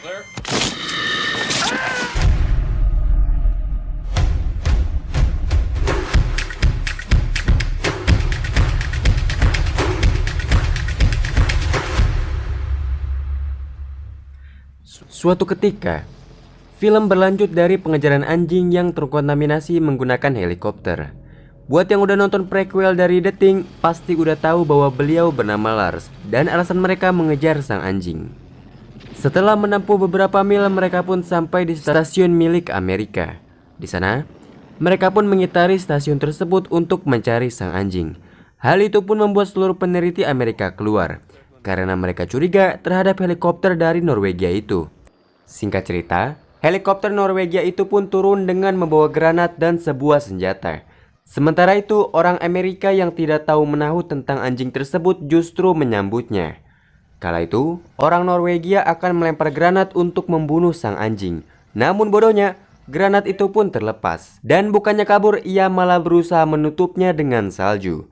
Suatu ketika, film berlanjut dari pengejaran anjing yang terkontaminasi menggunakan helikopter. Buat yang udah nonton prequel dari The Thing, pasti udah tahu bahwa beliau bernama Lars dan alasan mereka mengejar sang anjing. Setelah menempuh beberapa mil, mereka pun sampai di stasiun milik Amerika. Di sana, mereka pun mengitari stasiun tersebut untuk mencari sang anjing. Hal itu pun membuat seluruh peneliti Amerika keluar, karena mereka curiga terhadap helikopter dari Norwegia itu. Singkat cerita, helikopter Norwegia itu pun turun dengan membawa granat dan sebuah senjata. Sementara itu, orang Amerika yang tidak tahu menahu tentang anjing tersebut justru menyambutnya. Kala itu, orang Norwegia akan melempar granat untuk membunuh sang anjing. Namun bodohnya, granat itu pun terlepas. Dan bukannya kabur, ia malah berusaha menutupnya dengan salju.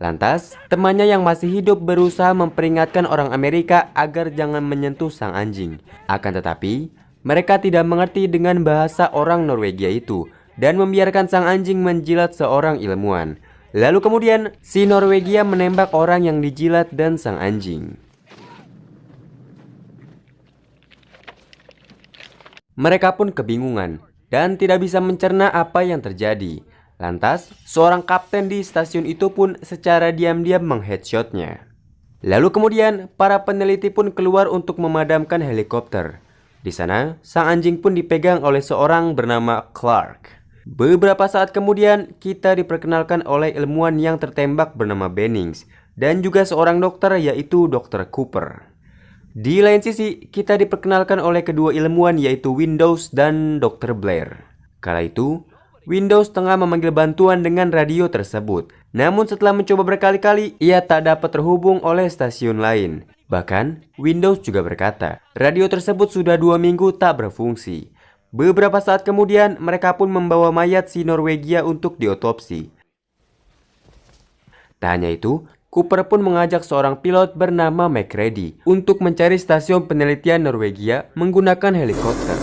Lantas, temannya yang masih hidup berusaha memperingatkan orang Amerika agar jangan menyentuh sang anjing. Akan tetapi, mereka tidak mengerti dengan bahasa orang Norwegia itu dan membiarkan sang anjing menjilat seorang ilmuwan. Lalu kemudian, si Norwegia menembak orang yang dijilat dan sang anjing. Mereka pun kebingungan dan tidak bisa mencerna apa yang terjadi. Lantas, seorang kapten di stasiun itu pun secara diam-diam mengheadshotnya. Lalu kemudian, para peneliti pun keluar untuk memadamkan helikopter. Di sana, sang anjing pun dipegang oleh seorang bernama Clark. Beberapa saat kemudian, kita diperkenalkan oleh ilmuwan yang tertembak bernama Bennings dan juga seorang dokter yaitu Dr. Cooper. Di lain sisi, kita diperkenalkan oleh kedua ilmuwan yaitu Windows dan Dr. Blair. Kala itu, Windows tengah memanggil bantuan dengan radio tersebut. Namun setelah mencoba berkali-kali, ia tak dapat terhubung oleh stasiun lain. Bahkan, Windows juga berkata, radio tersebut sudah 2 minggu tak berfungsi. Beberapa saat kemudian, mereka pun membawa mayat si Norwegia untuk diotopsi. Tak hanya itu, Cooper pun mengajak seorang pilot bernama McCready untuk mencari stasiun penelitian Norwegia menggunakan helikopter.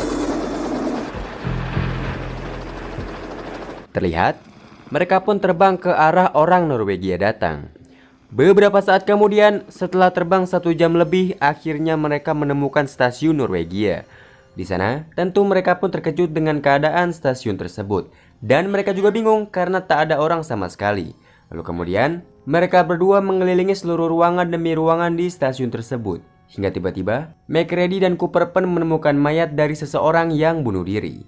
Terlihat, mereka pun terbang ke arah orang Norwegia datang. Beberapa saat kemudian, setelah terbang 1 jam lebih, akhirnya mereka menemukan stasiun Norwegia. Di sana, tentu mereka pun terkejut dengan keadaan stasiun tersebut. Dan mereka juga bingung karena tak ada orang sama sekali. Lalu kemudian, mereka berdua mengelilingi seluruh ruangan demi ruangan di stasiun tersebut. Hingga tiba-tiba, McCready dan Cooper pun menemukan mayat dari seseorang yang bunuh diri.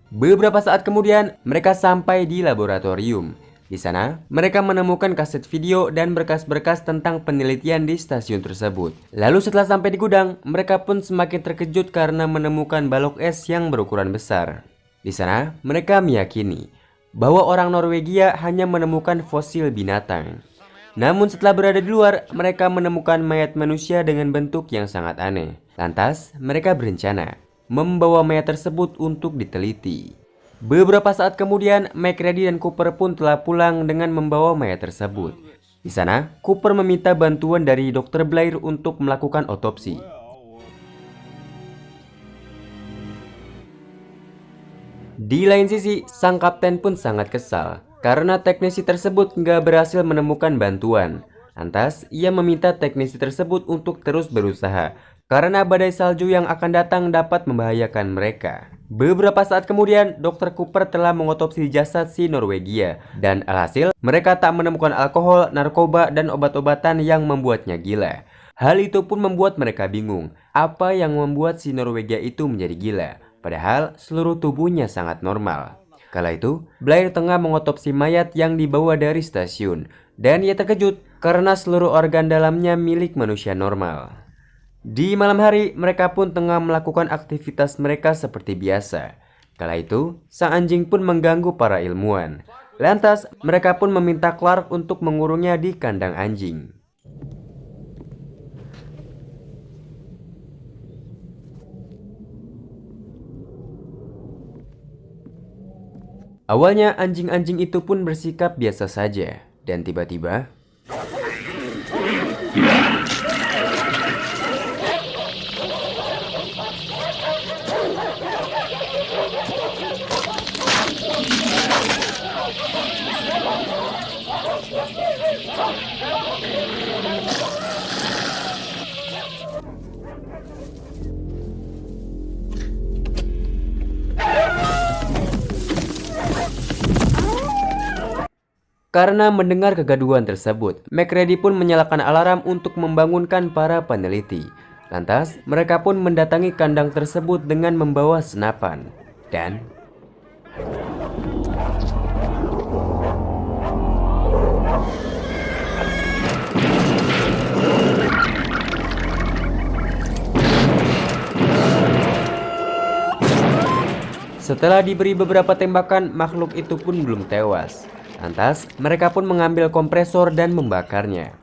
Beberapa saat kemudian, mereka sampai di laboratorium. Di sana, mereka menemukan kaset video dan berkas-berkas tentang penelitian di stasiun tersebut. Lalu setelah sampai di gudang, mereka pun semakin terkejut karena menemukan balok es yang berukuran besar. Di sana, mereka meyakini bahwa orang Norwegia hanya menemukan fosil binatang. Namun setelah berada di luar, mereka menemukan mayat manusia dengan bentuk yang sangat aneh. Lantas, mereka berencana membawa mayat tersebut untuk diteliti. Beberapa saat kemudian, McCready dan Cooper pun telah pulang dengan membawa mayat tersebut. Di sana, Cooper meminta bantuan dari Dr. Blair untuk melakukan otopsi. Di lain sisi, sang kapten pun sangat kesal karena teknisi tersebut nggak berhasil menemukan bantuan. Lantas, ia meminta teknisi tersebut untuk terus berusaha karena badai salju yang akan datang dapat membahayakan mereka. Beberapa saat kemudian, Dr. Cooper telah mengotopsi jasad si Norwegia. Dan alhasil, mereka tak menemukan alkohol, narkoba, dan obat-obatan yang membuatnya gila. Hal itu pun membuat mereka bingung. Apa yang membuat si Norwegia itu menjadi gila? Padahal, seluruh tubuhnya sangat normal. Kala itu, Blair tengah mengotopsi mayat yang dibawa dari stasiun. Dan ia terkejut karena seluruh organ dalamnya milik manusia normal. Di malam hari, mereka pun tengah melakukan aktivitas mereka seperti biasa. Kala itu, sang anjing pun mengganggu para ilmuwan. Lantas, mereka pun meminta Clark untuk mengurungnya di kandang anjing. Awalnya, anjing-anjing itu pun bersikap biasa saja. Dan tiba-tiba, Karena mendengar kegaduhan tersebut, McCready pun menyalakan alarm untuk membangunkan para peneliti. Lantas, mereka pun mendatangi kandang tersebut dengan membawa senapan. Dan setelah diberi beberapa tembakan, makhluk itu pun belum tewas. Lantas, mereka pun mengambil kompresor dan membakarnya.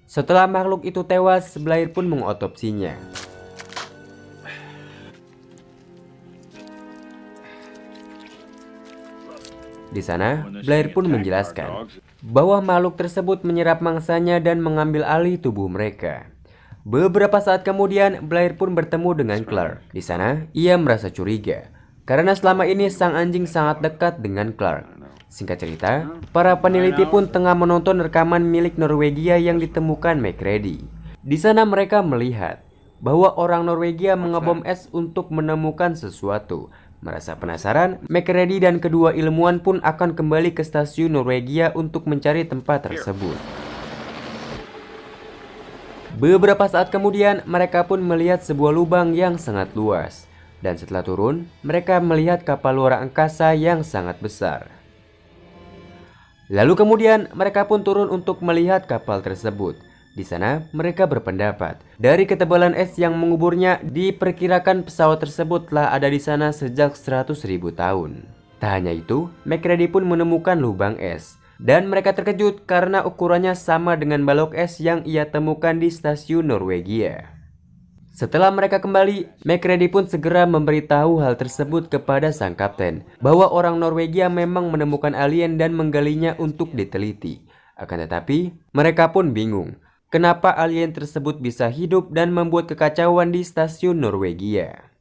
Setelah makhluk itu tewas, Blair pun mengotopsinya. Di sana, Blair pun menjelaskan bahwa makhluk tersebut menyerap mangsanya dan mengambil alih tubuh mereka. Beberapa saat kemudian, Blair pun bertemu dengan Clark. Di sana, ia merasa curiga karena selama ini sang anjing sangat dekat dengan Clark. Singkat cerita, para peneliti pun tengah menonton rekaman milik Norwegia yang ditemukan McCready. Di sana mereka melihat bahwa orang Norwegia mengebom es untuk menemukan sesuatu. Merasa penasaran, McCready dan kedua ilmuwan pun akan kembali ke stasiun Norwegia untuk mencari tempat tersebut. Beberapa saat kemudian, mereka pun melihat sebuah lubang yang sangat luas. Dan setelah turun, mereka melihat kapal luar angkasa yang sangat besar. Lalu kemudian, mereka pun turun untuk melihat kapal tersebut. Di sana, mereka berpendapat, dari ketebalan es yang menguburnya, diperkirakan pesawat tersebut telah ada di sana sejak 100.000 tahun. Tak hanya itu, McCready pun menemukan lubang es. Dan mereka terkejut karena ukurannya sama dengan balok es yang ia temukan di stasiun Norwegia. Setelah mereka kembali, McCready pun segera memberitahu hal tersebut kepada sang kapten, bahwa orang Norwegia memang menemukan alien dan menggalinya untuk diteliti. Akan tetapi, mereka pun bingung, kenapa alien tersebut bisa hidup dan membuat kekacauan di stasiun Norwegia.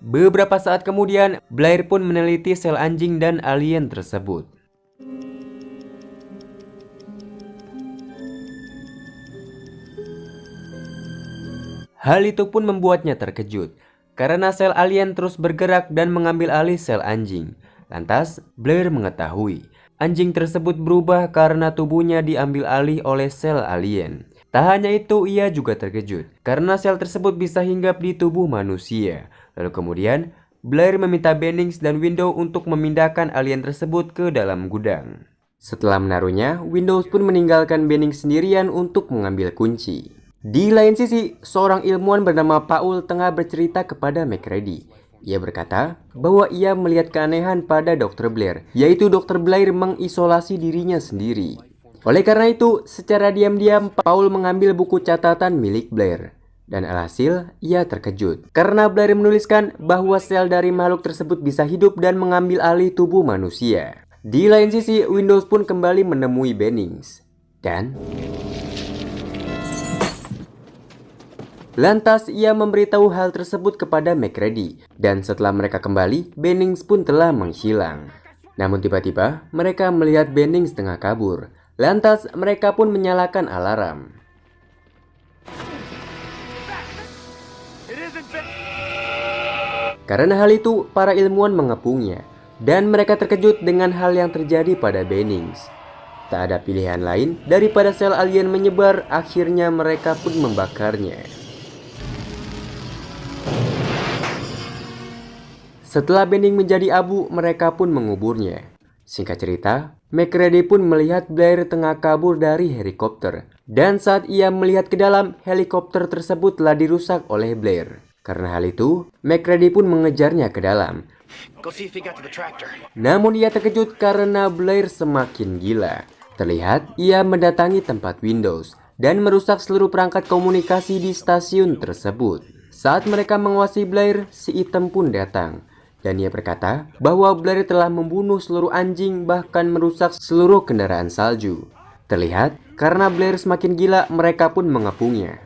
Beberapa saat kemudian, Blair pun meneliti sel anjing dan alien tersebut. Hal itu pun membuatnya terkejut, karena sel alien terus bergerak dan mengambil alih sel anjing. Lantas, Blair mengetahui, anjing tersebut berubah karena tubuhnya diambil alih oleh sel alien. Tak hanya itu, ia juga terkejut, karena sel tersebut bisa hinggap di tubuh manusia. Lalu kemudian, Blair meminta Bennings dan Windows untuk memindahkan alien tersebut ke dalam gudang. Setelah menaruhnya, Windows pun meninggalkan Bennings sendirian untuk mengambil kunci. Di lain sisi, seorang ilmuwan bernama Paul tengah bercerita kepada McCready. Ia berkata bahwa ia melihat keanehan pada Dr. Blair, yaitu Dr. Blair mengisolasi dirinya sendiri. Oleh karena itu, secara diam-diam Paul mengambil buku catatan milik Blair. Dan alhasil, ia terkejut karena Blair menuliskan bahwa sel dari makhluk tersebut bisa hidup dan mengambil alih tubuh manusia. Di lain sisi, Windows pun kembali menemui Bennings. Dan lantas ia memberitahu hal tersebut kepada McCready, dan setelah mereka kembali, Bennings pun telah menghilang. Namun tiba-tiba mereka melihat Bennings tengah kabur. Lantas mereka pun menyalakan alarm. Karena hal itu, para ilmuwan mengepungnya, dan mereka terkejut dengan hal yang terjadi pada Bennings. Tak ada pilihan lain daripada sel alien menyebar, akhirnya mereka pun membakarnya. Setelah Bennings menjadi abu, mereka pun menguburnya. Singkat cerita, McCready pun melihat Blair tengah kabur dari helikopter. Dan saat ia melihat ke dalam, helikopter tersebut telah dirusak oleh Blair. Karena hal itu, McCready pun mengejarnya ke dalam. Namun ia terkejut karena Blair semakin gila. Terlihat ia mendatangi tempat Windows dan merusak seluruh perangkat komunikasi di stasiun tersebut. Saat mereka menguasai Blair, si Item pun datang. Dan ia berkata bahwa Blair telah membunuh seluruh anjing, bahkan merusak seluruh kendaraan salju. Terlihat karena Blair semakin gila, mereka pun mengepungnya.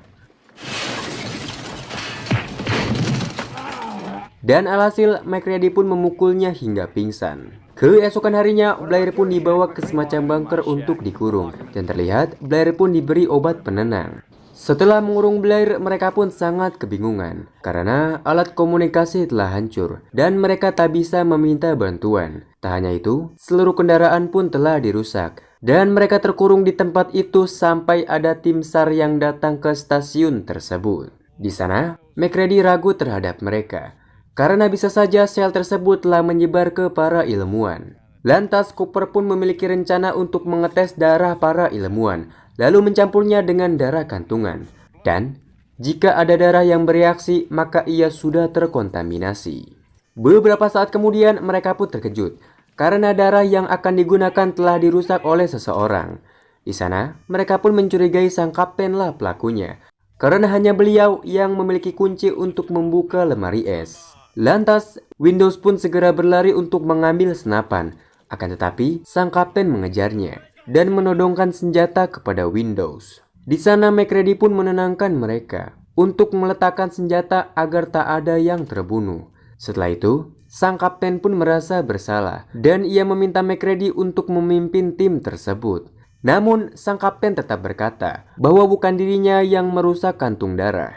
Dan alhasil, McCready pun memukulnya hingga pingsan. Keesokan harinya, Blair pun dibawa ke semacam bunker untuk dikurung. Dan terlihat Blair pun diberi obat penenang. Setelah mengurung Blair, mereka pun sangat kebingungan karena alat komunikasi telah hancur dan mereka tak bisa meminta bantuan. Tak hanya itu, seluruh kendaraan pun telah dirusak dan mereka terkurung di tempat itu sampai ada tim SAR yang datang ke stasiun tersebut. Di sana, McCready ragu terhadap mereka karena bisa saja sel tersebut telah menyebar ke para ilmuwan. Lantas Cooper pun memiliki rencana untuk mengetes darah para ilmuwan, lalu mencampurnya dengan darah kantungan. Dan jika ada darah yang bereaksi, maka ia sudah terkontaminasi. Beberapa saat kemudian mereka pun terkejut karena darah yang akan digunakan telah dirusak oleh seseorang. Di sana, mereka pun mencurigai sang kapten lah pelakunya, karena hanya beliau yang memiliki kunci untuk membuka lemari es. Lantas, Windows pun segera berlari untuk mengambil senapan. Akan tetapi, sang kapten mengejarnya dan menodongkan senjata kepada Windows. Di sana, McCready pun menenangkan mereka untuk meletakkan senjata agar tak ada yang terbunuh. Setelah itu, sang kapten pun merasa bersalah dan ia meminta McCready untuk memimpin tim tersebut. Namun, sang kapten tetap berkata bahwa bukan dirinya yang merusak kantung darah.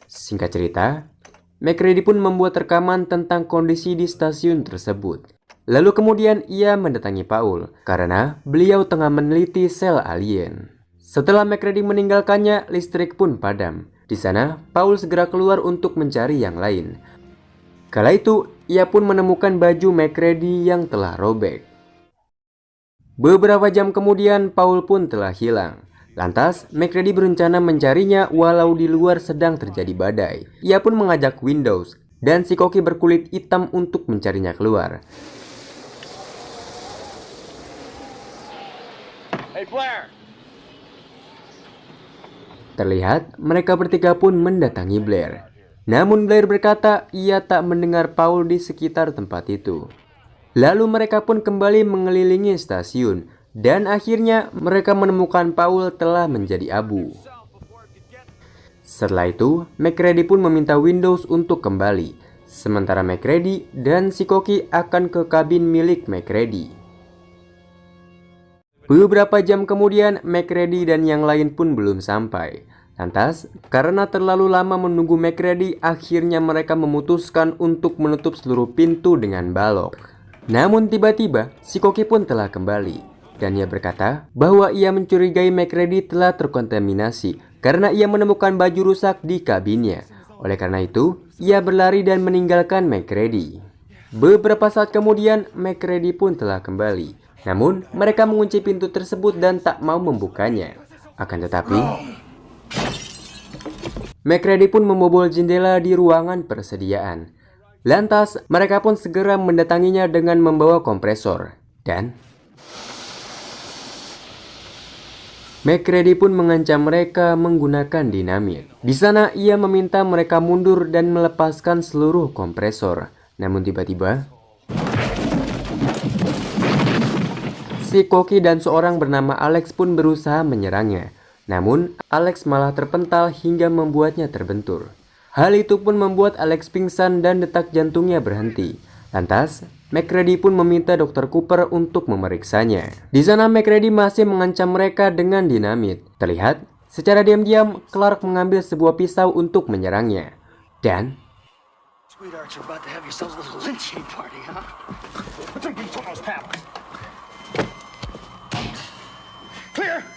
Singkat cerita, McCready pun membuat rekaman tentang kondisi di stasiun tersebut. Lalu kemudian ia mendatangi Paul karena beliau tengah meneliti sel alien. Setelah McCready meninggalkannya, listrik pun padam. Di sana, Paul segera keluar untuk mencari yang lain. Kala itu, ia pun menemukan baju McCready yang telah robek. Beberapa jam kemudian, Paul pun telah hilang. Lantas, McCready berencana mencarinya walau di luar sedang terjadi badai. Ia pun mengajak Windows dan si koki berkulit hitam untuk mencarinya keluar. Hey Blair. Terlihat mereka bertiga pun mendatangi Blair. Namun Blair berkata ia tak mendengar Paul di sekitar tempat itu. Lalu mereka pun kembali mengelilingi stasiun dan akhirnya mereka menemukan Paul telah menjadi abu. Setelah itu, McCready pun meminta Windows untuk kembali. Sementara McCready dan si koki akan ke kabin milik McCready. Beberapa jam kemudian, McCready dan yang lain pun belum sampai. Lantas, karena terlalu lama menunggu McCready, akhirnya mereka memutuskan untuk menutup seluruh pintu dengan balok. Namun tiba-tiba, si koki pun telah kembali. Dan ia berkata bahwa ia mencurigai McCready telah terkontaminasi karena ia menemukan baju rusak di kabinnya. Oleh karena itu, ia berlari dan meninggalkan McCready. Beberapa saat kemudian, McCready pun telah kembali. Namun, mereka mengunci pintu tersebut dan tak mau membukanya. Akan tetapi, McCready pun membobol jendela di ruangan persediaan. Lantas, mereka pun segera mendatanginya dengan membawa kompresor. Dan McCready pun mengancam mereka menggunakan dinamit. Di sana, ia meminta mereka mundur dan melepaskan seluruh kompresor. Namun tiba-tiba, si koki dan seorang bernama Alex pun berusaha menyerangnya. Namun, Alex malah terpental hingga membuatnya terbentur. Hal itu pun membuat Alex pingsan dan detak jantungnya berhenti. Lantas, McCready pun meminta Dr. Cooper untuk memeriksanya. Di sana, McCready masih mengancam mereka dengan dinamit. Terlihat, secara diam-diam, Clark mengambil sebuah pisau untuk menyerangnya. Dan Clear.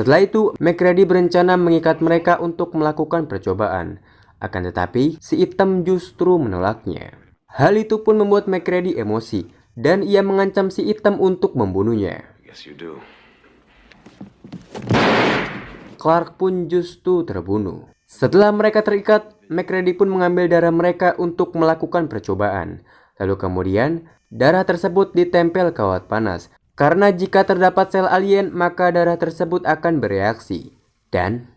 setelah itu, McCready berencana mengikat mereka untuk melakukan percobaan. Akan tetapi, si hitam justru menolaknya. Hal itu pun membuat McCready emosi, dan ia mengancam si hitam untuk membunuhnya. Clark pun justru terbunuh. Setelah mereka terikat, MacReady pun mengambil darah mereka untuk melakukan percobaan. Lalu kemudian, darah tersebut ditempel kawat panas. Karena jika terdapat sel alien, maka darah tersebut akan bereaksi. Dan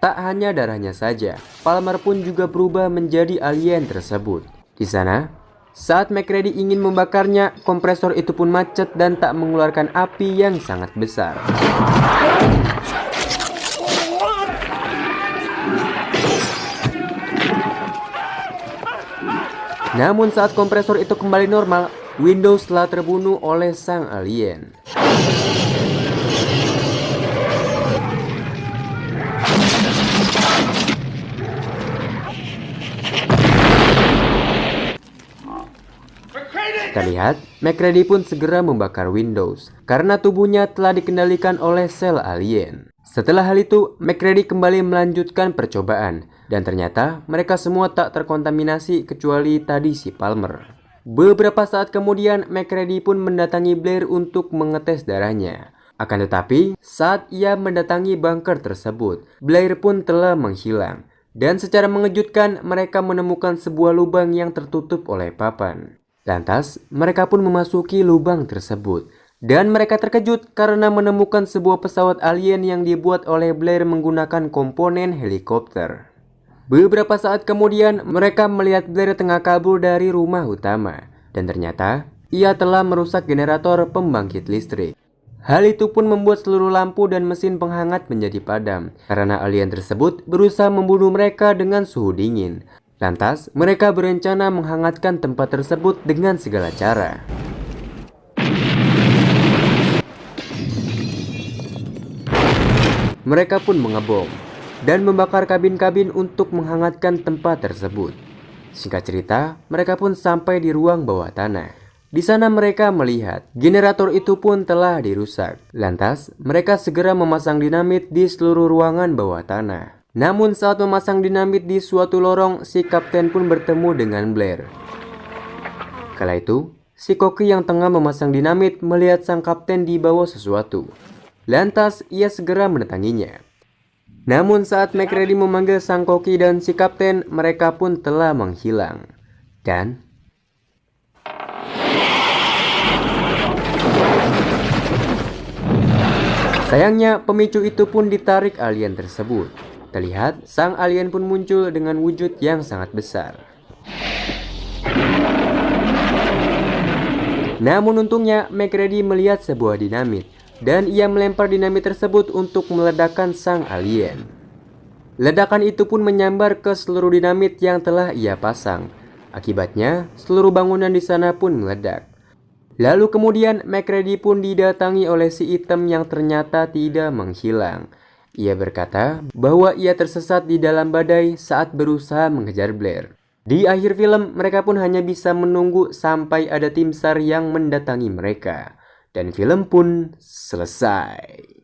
tak hanya darahnya saja, Palmer pun juga berubah menjadi alien tersebut. Di sana, saat MacReady ingin membakarnya, kompresor itu pun macet dan tak mengeluarkan api yang sangat besar. Namun saat kompresor itu kembali normal, Windows telah terbunuh oleh sang alien. Terlihat, MacReady pun segera membakar Windows karena tubuhnya telah dikendalikan oleh sel alien. Setelah hal itu, MacReady kembali melanjutkan percobaan dan ternyata mereka semua tak terkontaminasi kecuali tadi si Palmer. Beberapa saat kemudian, MacReady pun mendatangi Blair untuk mengetes darahnya. Akan tetapi, saat ia mendatangi bunker tersebut, Blair pun telah menghilang. Dan secara mengejutkan, mereka menemukan sebuah lubang yang tertutup oleh papan. Lantas, mereka pun memasuki lubang tersebut. Dan mereka terkejut karena menemukan sebuah pesawat alien yang dibuat oleh Blair menggunakan komponen helikopter. Beberapa saat kemudian, mereka melihat Blair tengah kabur dari rumah utama. Dan ternyata, ia telah merusak generator pembangkit listrik. Hal itu pun membuat seluruh lampu dan mesin penghangat menjadi padam. Karena alien tersebut berusaha membunuh mereka dengan suhu dingin. Lantas, mereka berencana menghangatkan tempat tersebut dengan segala cara. Mereka pun mengebom dan membakar kabin-kabin untuk menghangatkan tempat tersebut. Singkat cerita, mereka pun sampai di ruang bawah tanah. Di sana mereka melihat generator itu pun telah dirusak. Lantas, mereka segera memasang dinamit di seluruh ruangan bawah tanah. Namun saat memasang dinamit di suatu lorong, si kapten pun bertemu dengan Blair. Kala itu, si koki yang tengah memasang dinamit melihat sang kapten di bawah sesuatu. Lantas, ia segera mendatanginya. Namun saat MacReady memanggil sang koki dan si kapten, mereka pun telah menghilang. Dan sayangnya, pemicu itu pun ditarik alien tersebut. Terlihat, sang alien pun muncul dengan wujud yang sangat besar. Namun untungnya, MacReady melihat sebuah dinamit, dan ia melempar dinamit tersebut untuk meledakkan sang alien. Ledakan itu pun menyambar ke seluruh dinamit yang telah ia pasang. Akibatnya, seluruh bangunan di sana pun meledak. Lalu kemudian, MacReady pun didatangi oleh si hitam yang ternyata tidak menghilang. Ia berkata bahwa ia tersesat di dalam badai saat berusaha mengejar Blair. Di akhir film, mereka pun hanya bisa menunggu sampai ada tim SAR yang mendatangi mereka. Dan film pun selesai.